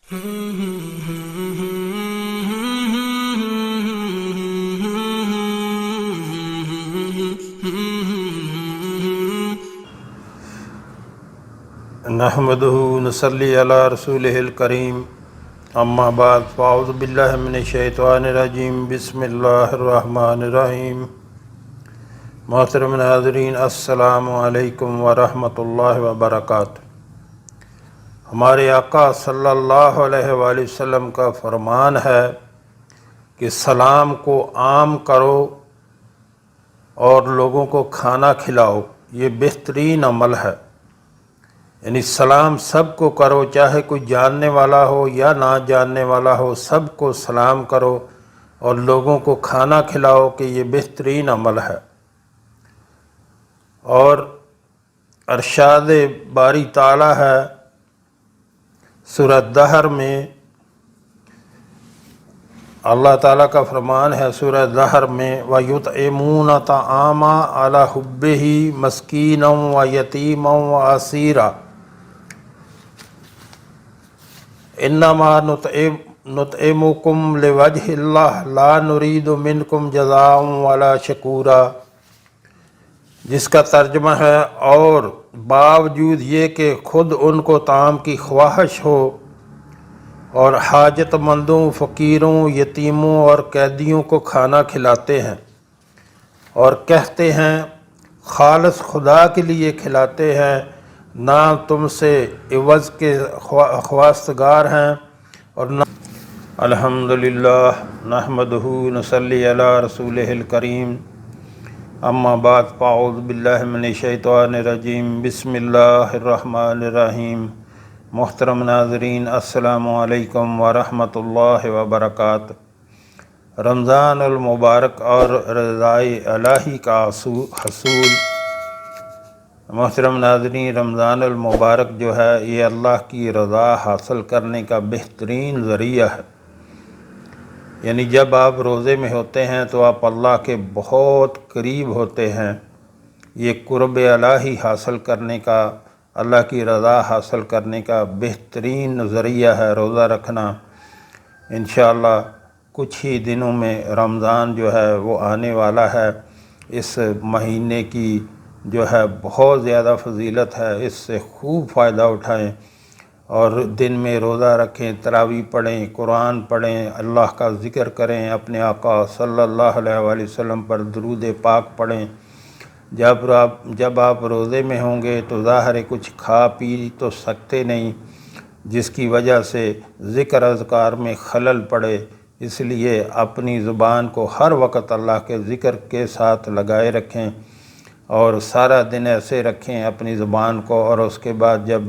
نحمده نصلی علی رسولہ الکریم اما بعد فاعوذ باللہ من الشیطان الرجیم بسم اللہ الرحمن الرحیم۔ محترم ناظرین، السلام علیکم ورحمۃ اللہ وبرکاتہ۔ ہمارے آقا صلی اللہ علیہ وآلہ وسلم کا فرمان ہے کہ سلام کو عام کرو اور لوگوں کو کھانا کھلاؤ، یہ بہترین عمل ہے۔ یعنی سلام سب کو کرو، چاہے کوئی جاننے والا ہو یا نہ جاننے والا ہو، سب کو سلام کرو اور لوگوں کو کھانا کھلاؤ، کہ یہ بہترین عمل ہے۔ اور ارشاد باری تعالی ہے سورہ دہر میں، اللہ تعالیٰ کا فرمان ہے سورہ دہر میں، وَيُطْعِمُونَ الطَّعَامَ عَلَىٰ حُبِّهِ مِسْكِينًا وَيَتِيمًا وَأَسِيرًا انما نطعمکم لوجہ اللہ لا نرید منکم جزاء ولا شکورا، جس کا ترجمہ ہے، اور باوجود یہ کہ خود ان کو طعام کی خواہش ہو اور حاجت مندوں، فقیروں، یتیموں اور قیدیوں کو کھانا کھلاتے ہیں، اور کہتے ہیں خالص خدا کے لیے کھلاتے ہیں، نہ تم سے عوض کے خواستگار ہیں، اور نہ الحمدللہ نحمدہ نصلی علی رسولہ الکریم اما بعد فاعوذ باللہ من الشیطان الرجیم بسم اللہ الرحمن الرحیم۔ محترم ناظرین، السلام علیکم ورحمۃ اللہ وبرکاتہ۔ رمضان المبارک اور رضائے الہی کا حصول۔ محترم ناظرین، رمضان المبارک جو ہے یہ اللہ کی رضا حاصل کرنے کا بہترین ذریعہ ہے۔ یعنی جب آپ روزے میں ہوتے ہیں تو آپ اللہ کے بہت قریب ہوتے ہیں۔ یہ قرب الہی حاصل کرنے کا، اللہ کی رضا حاصل کرنے کا بہترین ذریعہ ہے روزہ رکھنا۔ انشاءاللہ کچھ ہی دنوں میں رمضان جو ہے وہ آنے والا ہے۔ اس مہینے کی جو ہے بہت زیادہ فضیلت ہے، اس سے خوب فائدہ اٹھائیں اور دن میں روزہ رکھیں، تراویح پڑھیں، قرآن پڑھیں، اللہ کا ذکر کریں، اپنے آقا صلی اللہ علیہ وآلہ وسلم پر درود پاک پڑھیں۔ جب آپ روزے میں ہوں گے تو ظاہر ہے کچھ کھا پی تو سکتے نہیں، جس کی وجہ سے ذکر اذکار میں خلل پڑے۔ اس لیے اپنی زبان کو ہر وقت اللہ کے ذکر کے ساتھ لگائے رکھیں اور سارا دن ایسے رکھیں اپنی زبان کو، اور اس کے بعد جب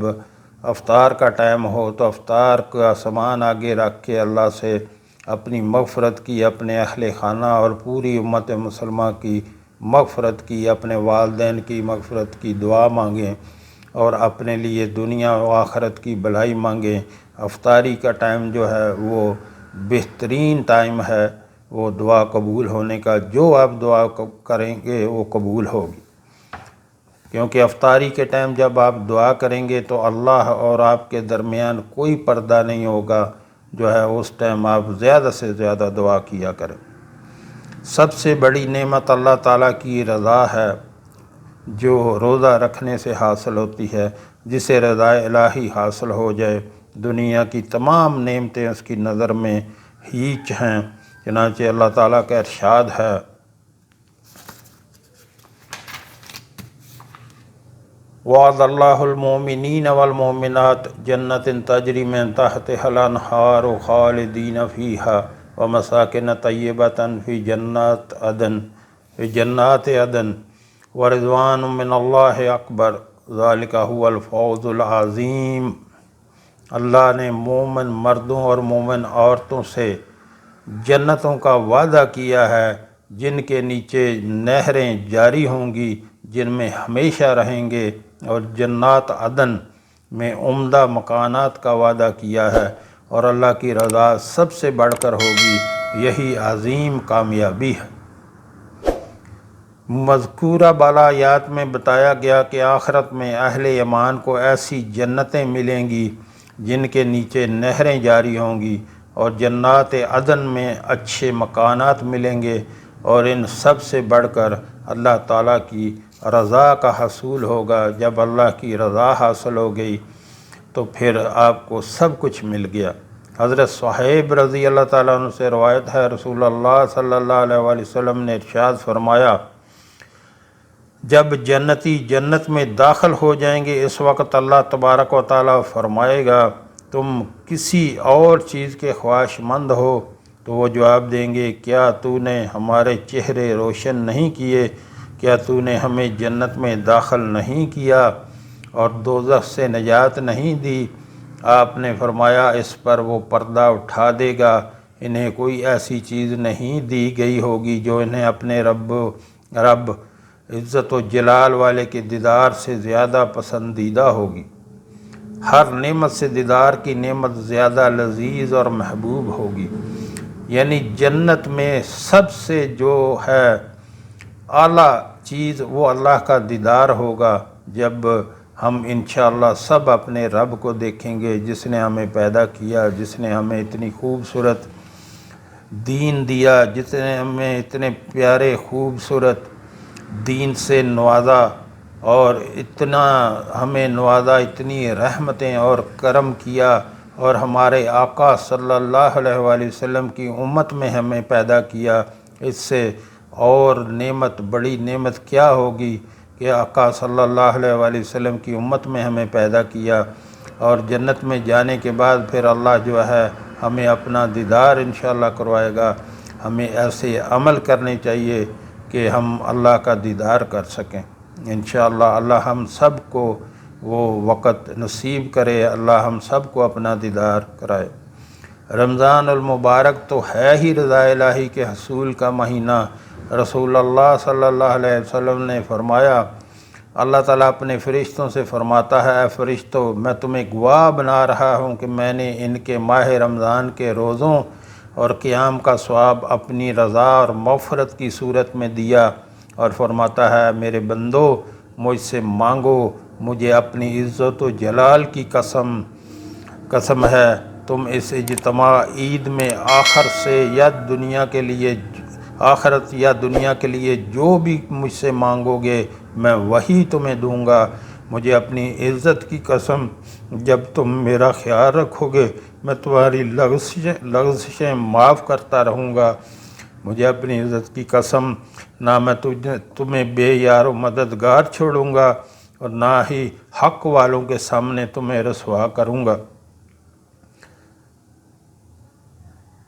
افطار کا ٹائم ہو تو افطار کا سامان آگے رکھ کے اللہ سے اپنی مغفرت کی، اپنے اہل خانہ اور پوری امت مسلمہ کی مغفرت کی، اپنے والدین کی مغفرت کی دعا مانگیں اور اپنے لیے دنیا و آخرت کی بھلائی مانگیں۔ افطاری کا ٹائم جو ہے وہ بہترین ٹائم ہے وہ دعا قبول ہونے کا۔ جو آپ دعا کریں گے وہ قبول ہوگی، کیونکہ افطاری کے ٹائم جب آپ دعا کریں گے تو اللہ اور آپ کے درمیان کوئی پردہ نہیں ہوگا، جو ہے اس ٹائم آپ زیادہ سے زیادہ دعا کیا کریں۔ سب سے بڑی نعمت اللہ تعالیٰ کی رضا ہے، جو روزہ رکھنے سے حاصل ہوتی ہے۔ جسے رضا الہی حاصل ہو جائے، دنیا کی تمام نعمتیں اس کی نظر میں ہیچ ہیں۔ چنانچہ اللہ تعالیٰ کا ارشاد ہے، وعد اللہ المؤمنین والمؤمنات جنت تجری من تحتها الانہار خالدین فیہا ومساکن طیبۃ فی جنات عدن ورضوان من اللہ اکبر ذالک هو الفوز العظیم۔ اللہ نے مومن مردوں اور مومن عورتوں سے جنتوں کا وعدہ کیا ہے، جن کے نیچے نہریں جاری ہوں گی، جن میں ہمیشہ رہیں گے، اور جنات عدن میں عمدہ مکانات کا وعدہ کیا ہے، اور اللہ کی رضا سب سے بڑھ کر ہوگی۔ یہی عظیم کامیابی ہے۔ مذکورہ بالا آیات میں بتایا گیا کہ آخرت میں اہل ایمان کو ایسی جنتیں ملیں گی جن کے نیچے نہریں جاری ہوں گی، اور جنات عدن میں اچھے مکانات ملیں گے، اور ان سب سے بڑھ کر اللہ تعالیٰ کی رضا کا حصول ہوگا۔ جب اللہ کی رضا حاصل ہو گئی تو پھر آپ کو سب کچھ مل گیا۔ حضرت صہیب رضی اللہ تعالیٰ عنہ سے روایت ہے، رسول اللہ صلی اللہ علیہ وآلہ وسلم نے ارشاد فرمایا، جب جنتی جنت میں داخل ہو جائیں گے اس وقت اللہ تبارک و تعالیٰ فرمائے گا تم کسی اور چیز کے خواہش مند ہو؟ تو وہ جواب دیں گے، کیا تو نے ہمارے چہرے روشن نہیں کیے؟ کیا تو نے ہمیں جنت میں داخل نہیں کیا اور دوزخ سے نجات نہیں دی؟ آپ نے فرمایا، اس پر وہ پردہ اٹھا دے گا، انہیں کوئی ایسی چیز نہیں دی گئی ہوگی جو انہیں اپنے رب عزت و جلال والے کے دیدار سے زیادہ پسندیدہ ہوگی۔ ہر نعمت سے دیدار کی نعمت زیادہ لذیذ اور محبوب ہوگی۔ یعنی جنت میں سب سے جو ہے اعلیٰ چیز وہ اللہ کا دیدار ہوگا، جب ہم انشاءاللہ سب اپنے رب کو دیکھیں گے، جس نے ہمیں پیدا کیا، جس نے ہمیں اتنی خوبصورت دین دیا، جس نے ہمیں اتنے پیارے خوبصورت دین سے نوازا، اور اتنا ہمیں نوازا، اتنی رحمتیں اور کرم کیا، اور ہمارے آقا صلی اللہ علیہ وآلہ وسلم کی امت میں ہمیں پیدا کیا۔ اس سے اور نعمت، بڑی نعمت کیا ہوگی کہ آقا صلی اللہ علیہ وآلہ وسلم کی امت میں ہمیں پیدا کیا، اور جنت میں جانے کے بعد پھر اللہ جو ہے ہمیں اپنا دیدار انشاءاللہ کروائے گا۔ ہمیں ایسے عمل کرنے چاہیے کہ ہم اللہ کا دیدار کر سکیں انشاءاللہ۔ اللہ ہم سب کو وہ وقت نصیب کرے، اللہ ہم سب کو اپنا دیدار کرائے۔ رمضان المبارک تو ہے ہی رضا الہی کے حصول کا مہینہ۔ رسول اللہ صلی اللہ علیہ وسلم نے فرمایا، اللہ تعالیٰ اپنے فرشتوں سے فرماتا ہے، اے فرشتوں، میں تمہیں گواہ بنا رہا ہوں کہ میں نے ان کے ماہ رمضان کے روزوں اور قیام کا ثواب اپنی رضا اور مغفرت کی صورت میں دیا، اور فرماتا ہے، میرے بندو مجھ سے مانگو، مجھے اپنی عزت و جلال کی قسم ہے، تم اس اجتماع عید میں آخرت یا دنیا کے لیے جو بھی مجھ سے مانگو گے میں وہی تمہیں دوں گا۔ مجھے اپنی عزت کی قسم، جب تم میرا خیال رکھو گے میں تمہاری لغزشیں معاف کرتا رہوں گا۔ مجھے اپنی عزت کی قسم، نہ میں تمہیں بے یار و مددگار چھوڑوں گا، اور نہ ہی حق والوں کے سامنے تمہیں رسوا کروں گا۔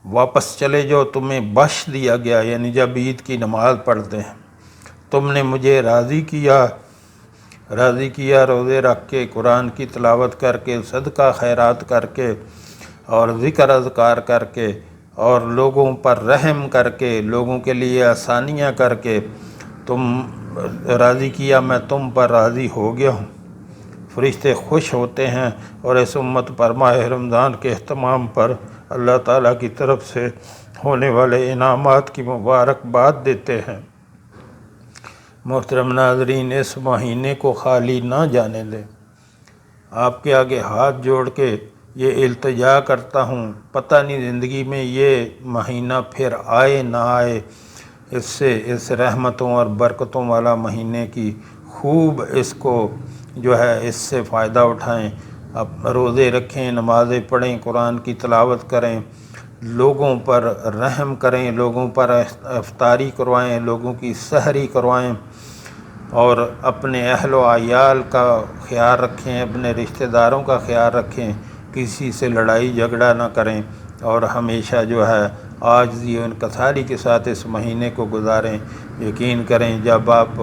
واپس چلے جاؤ، تمہیں بخش دیا گیا، یعنی جب عید کی نماز پڑھتے ہیں تم نے مجھے راضی کیا روزے رکھ کے، قرآن کی تلاوت کر کے، صدقہ خیرات کر کے، اور ذکر اذکار کر کے، اور لوگوں پر رحم کر کے، لوگوں کے لیے آسانیاں کر کے تم راضی کیا، میں تم پر راضی ہو گیا ہوں۔ فرشتے خوش ہوتے ہیں اور اس امت پر ماہ رمضان کے اہتمام پر اللہ تعالیٰ کی طرف سے ہونے والے انعامات کی مبارکباد دیتے ہیں۔ محترم ناظرین، اس مہینے کو خالی نہ جانے دیں۔ آپ کے آگے ہاتھ جوڑ کے یہ التجا کرتا ہوں، پتہ نہیں زندگی میں یہ مہینہ پھر آئے نہ آئے، اس رحمتوں اور برکتوں والا مہینے کی خوب اس کو جو ہے اس سے فائدہ اٹھائیں۔ اب روزے رکھیں، نمازیں پڑھیں، قرآن کی تلاوت کریں، لوگوں پر رحم کریں، لوگوں پر افطاری کروائیں، لوگوں کی سحری کروائیں، اور اپنے اہل و عیال کا خیال رکھیں، اپنے رشتہ داروں کا خیال رکھیں، کسی سے لڑائی جھگڑا نہ کریں، اور ہمیشہ جو ہے عاجزی و انکساری کے ساتھ اس مہینے کو گزاریں۔ یقین کریں جب آپ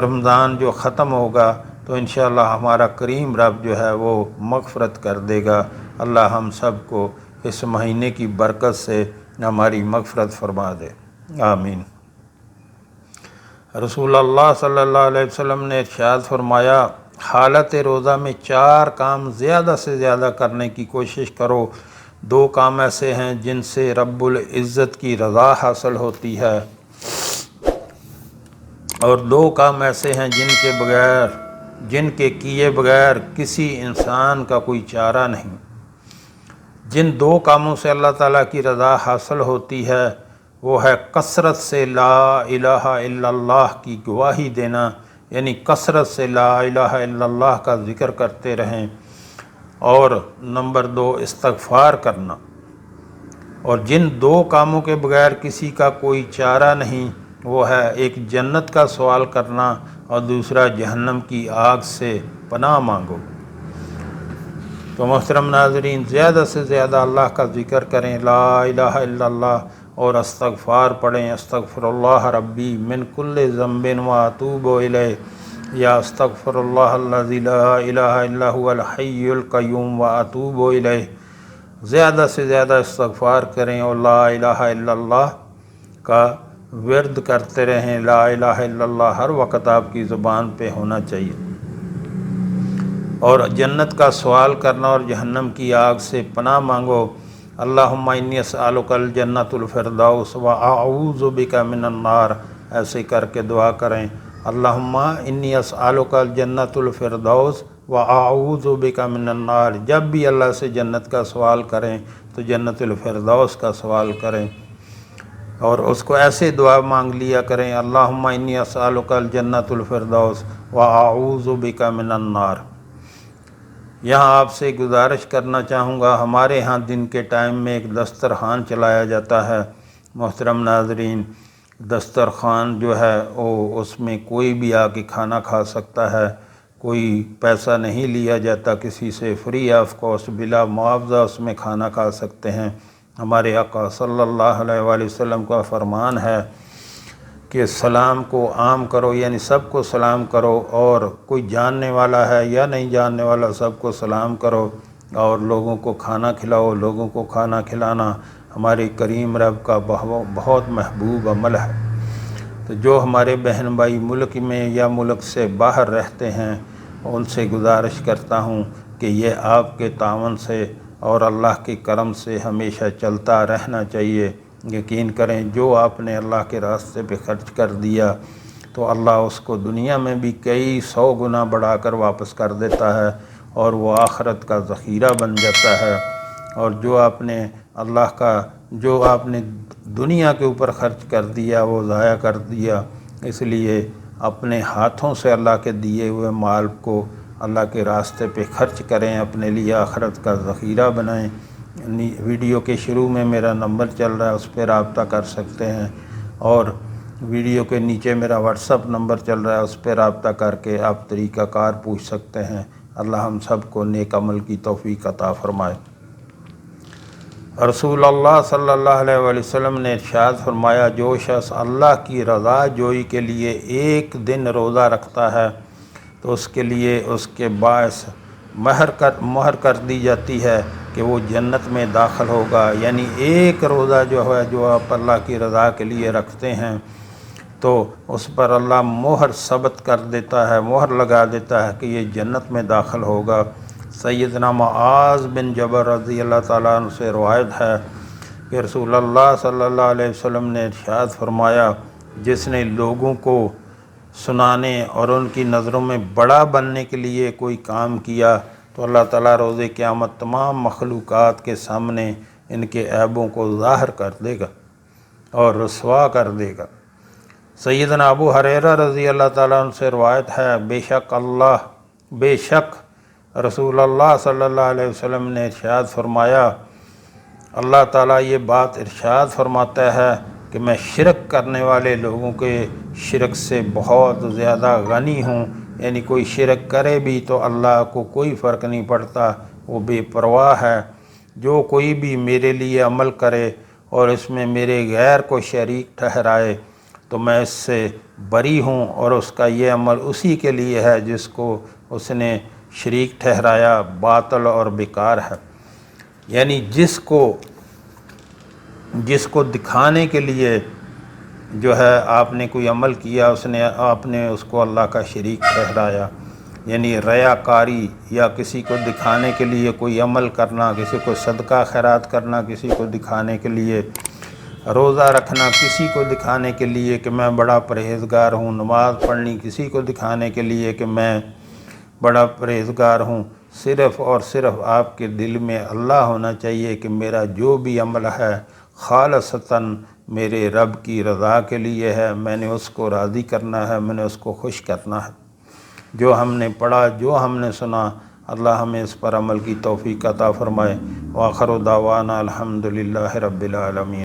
رمضان جو ختم ہوگا تو انشاءاللہ ہمارا کریم رب جو ہے وہ مغفرت کر دے گا۔ اللہ ہم سب کو اس مہینے کی برکت سے ہماری مغفرت فرما دے، آمین۔ رسول اللہ صلی اللہ علیہ وسلم نے ارشاد فرمایا، حالت روزہ میں 4 کام زیادہ سے زیادہ کرنے کی کوشش کرو۔ 2 کام ایسے ہیں جن سے رب العزت کی رضا حاصل ہوتی ہے، اور 2 کام ایسے ہیں جن کے بغیر جن کے کیے بغیر کسی انسان کا کوئی چارہ نہیں۔ جن دو کاموں سے اللہ تعالیٰ کی رضا حاصل ہوتی ہے وہ ہے کثرت سے لا الہ الا اللہ کی گواہی دینا، یعنی کثرت سے لا الہ الا اللہ کا ذکر کرتے رہیں، اور نمبر 2 استغفار کرنا۔ اور جن دو کاموں کے بغیر کسی کا کوئی چارہ نہیں وہ ہے ایک جنت کا سوال کرنا اور دوسرا جہنم کی آگ سے پناہ مانگو۔ تو محترم ناظرین، زیادہ سے زیادہ اللہ کا ذکر کریں، لا الہ الا اللہ، اور استغفار پڑھیں، استغفر اللہ ربی من کل ذنب واتوب الیہ، یا استغفر اللہ الذی لا الہ الا هو الحی القیوم واتوب الیہ۔ زیادہ سے زیادہ استغفار کریں اور لا الہ الا اللہ کا ورد کرتے رہیں۔ لا الہ الا اللہ ہر وقت آپ کی زبان پہ ہونا چاہیے، اور جنت کا سوال کرنا اور جہنم کی آگ سے پناہ مانگو۔ اللہم انی اسألک الجنۃ الفردوس واعوذ بک من النار، ایسے کر کے دعا کریں، اللہم انی اسألک الجنۃ الفردوس واعوذ بک من النار۔ جب بھی اللہ سے جنت کا سوال کریں تو جنت الفردوس کا سوال کریں، اور اس کو ایسے دعا مانگ لیا کریں، اللہم انی اسألک الجنۃ الفردوس واعوذ بک من النار۔ یہاں آپ سے گزارش کرنا چاہوں گا، ہمارے ہاں دن کے ٹائم میں ایک دسترخوان چلایا جاتا ہے۔ محترم ناظرین، دسترخوان جو ہے وہ اس میں کوئی بھی آ کے کھانا کھا سکتا ہے، کوئی پیسہ نہیں لیا جاتا کسی سے، فری آف کاسٹ بلا معاوضہ اس میں کھانا کھا سکتے ہیں۔ ہمارے آقا صلی اللہ علیہ وآلہ وسلم کا فرمان ہے کہ سلام کو عام کرو، یعنی سب کو سلام کرو، اور کوئی جاننے والا ہے یا نہیں جاننے والا سب کو سلام کرو، اور لوگوں کو کھانا کھلاؤ۔ لوگوں کو کھانا کھلانا ہمارے کریم رب کا بہت محبوب عمل ہے۔ تو جو ہمارے بہن بھائی ملک میں یا ملک سے باہر رہتے ہیں ان سے گزارش کرتا ہوں کہ یہ آپ کے تعاون سے اور اللہ کے کرم سے ہمیشہ چلتا رہنا چاہیے۔ یقین کریں جو آپ نے اللہ کے راستے پہ خرچ کر دیا تو اللہ اس کو دنیا میں بھی کئی 100 گنا بڑھا کر واپس کر دیتا ہے، اور وہ آخرت کا ذخیرہ بن جاتا ہے۔ اور جو آپ نے جو آپ نے دنیا کے اوپر خرچ کر دیا وہ ضائع کر دیا، اس لیے اپنے ہاتھوں سے اللہ کے دیے ہوئے مال کو اللہ کے راستے پہ خرچ کریں، اپنے لیے آخرت کا ذخیرہ بنائیں۔ ویڈیو کے شروع میں میرا نمبر چل رہا ہے، اس پہ رابطہ کر سکتے ہیں، اور ویڈیو کے نیچے میرا واٹس اپ نمبر چل رہا ہے، اس پہ رابطہ کر کے آپ طریقہ کار پوچھ سکتے ہیں۔ اللہ ہم سب کو نیک عمل کی توفیق عطا فرمائے۔ رسول اللہ صلی اللہ علیہ وآلہ وسلم نے ارشاد فرمایا، جو شخص اللہ کی رضا جوئی کے لیے ایک دن روزہ رکھتا ہے تو اس کے لیے اس کے باعث مہر کر دی جاتی ہے کہ وہ جنت میں داخل ہوگا۔ یعنی ایک روزہ جو ہے جو آپ اللہ کی رضا کے لیے رکھتے ہیں تو اس پر اللہ مہر ثبت کر دیتا ہے، مہر لگا دیتا ہے کہ یہ جنت میں داخل ہوگا۔ سیدنا معاذ بن جبل رضی اللہ تعالیٰ عنہ سے روایت ہے کہ رسول اللہ صلی اللہ علیہ وسلم نے ارشاد فرمایا، جس نے لوگوں کو سنانے اور ان کی نظروں میں بڑا بننے کے لیے کوئی کام کیا تو اللہ تعالیٰ روز قیامت تمام مخلوقات کے سامنے ان کے عیبوں کو ظاہر کر دے گا اور رسوا کر دے گا۔ سیدنا ابو ہریرہ رضی اللہ تعالیٰ عنہ سے روایت ہے، بے شک رسول اللہ صلی اللہ علیہ وسلم نے ارشاد فرمایا، اللہ تعالیٰ یہ بات ارشاد فرماتا ہے کہ میں شرک کرنے والے لوگوں کے شرک سے بہت زیادہ غنی ہوں۔ یعنی کوئی شرک کرے بھی تو اللہ کو کوئی فرق نہیں پڑتا، وہ بے پرواہ ہے۔ جو کوئی بھی میرے لیے عمل کرے اور اس میں میرے غیر کو شریک ٹھہرائے تو میں اس سے بری ہوں، اور اس کا یہ عمل اسی کے لیے ہے جس کو اس نے شریک ٹھہرایا، باطل اور بیکار ہے۔ یعنی جس کو دکھانے کے لیے جو ہے آپ نے کوئی عمل کیا، آپ نے اس کو اللہ کا شریک ٹھہرایا۔ یعنی ریاکاری یا کسی کو دکھانے کے لیے کوئی عمل کرنا، کسی کو صدقہ خیرات کرنا کسی کو دکھانے کے لیے، روزہ رکھنا کسی کو دکھانے کے لیے کہ میں بڑا پرہیزگار ہوں، نماز پڑھنی کسی کو دکھانے کے لیے کہ میں بڑا پرہیزگار ہوں، صرف اور صرف آپ کے دل میں اللہ ہونا چاہیے کہ میرا جو بھی عمل ہے خالصتاً میرے رب کی رضا کے لیے ہے، میں نے اس کو راضی کرنا ہے، میں نے اس کو خوش کرنا ہے۔ جو ہم نے پڑھا، جو ہم نے سنا، اللہ ہمیں اس پر عمل کی توفیق عطا فرمائے۔ وآخر دعوانا الحمدللہ رب العالمین۔